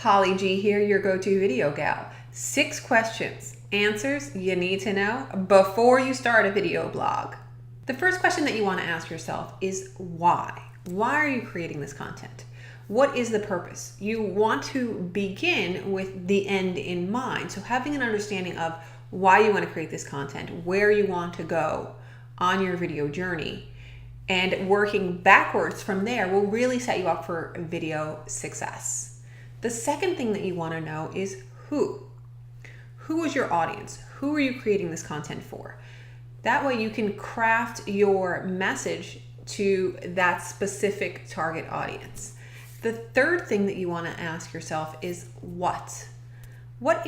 Holly G here, your go-to video gal. 6 questions, answers you need to know before you start a video blog. The first question that you want to ask yourself is why? Why are you creating this content? What is the purpose? You want to begin with the end in mind. So having an understanding of why you want to create this content, where you want to go on your video journey, and working backwards from there will really set you up for video success. The second thing that you want to know is who. Who is your audience? Who are you creating this content for? That way you can craft your message to that specific target audience. The third thing that you want to ask yourself is what? What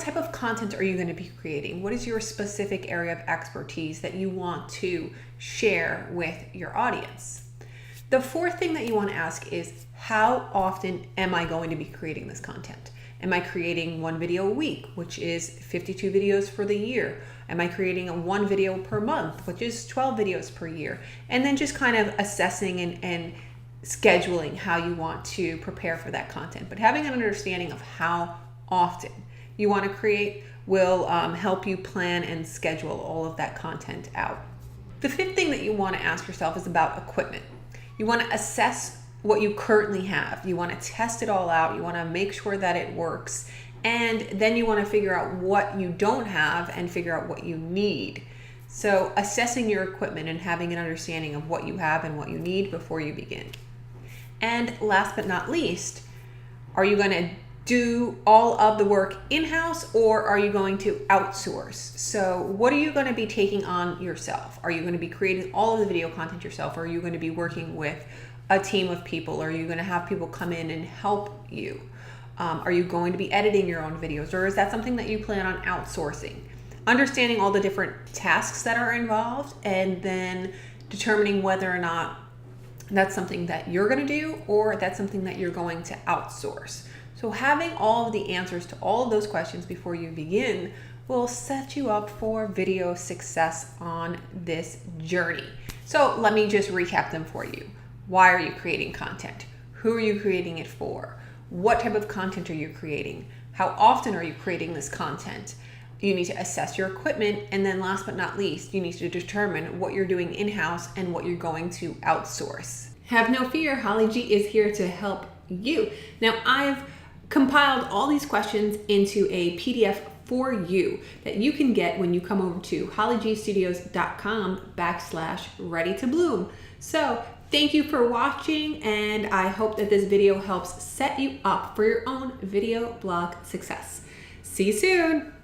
type of content are you going to be creating? What is your specific area of expertise that you want to share with your audience? The fourth thing that you want to ask is how often am I going to be creating this content? Am I creating 1 video a week, which is 52 videos for the year? Am I creating 1 video per month, which is 12 videos per year? And then just kind of assessing and scheduling how you want to prepare for that content. But having an understanding of how often you want to create will help you plan and schedule all of that content out. The fifth thing that you want to ask yourself is about equipment. You want to assess what you currently have. You want to test it all out. You want to make sure that it works. And then you want to figure out what you don't have and figure out what you need. So assessing your equipment and having an understanding of what you have and what you need before you begin. And last but not least, are you going to do all of the work in-house or are you going to outsource? So what are you going to be taking on yourself? Are you going to be creating all of the video content yourself? Or are you going to be working with a team of people? Are you going to have people come in and help you? Are you going to be editing your own videos, or is that something that you plan on outsourcing? Understanding all the different tasks that are involved and then determining whether or not that's something that you're going to do or that's something that you're going to outsource. So having all of the answers to all of those questions before you begin will set you up for video success on this journey. So let me just recap them for you. Why are you creating content? Who are you creating it for? What type of content are you creating? How often are you creating this content? You need to assess your equipment, and then last but not least, you need to determine what you're doing in-house and what you're going to outsource. Have no fear, Holly G is here to help you. Now, I've compiled all these questions into a PDF for you that you can get when you come over to hollygstudios.com/ready-to-bloom. So thank you for watching, and I hope that this video helps set you up for your own video blog success. See you soon.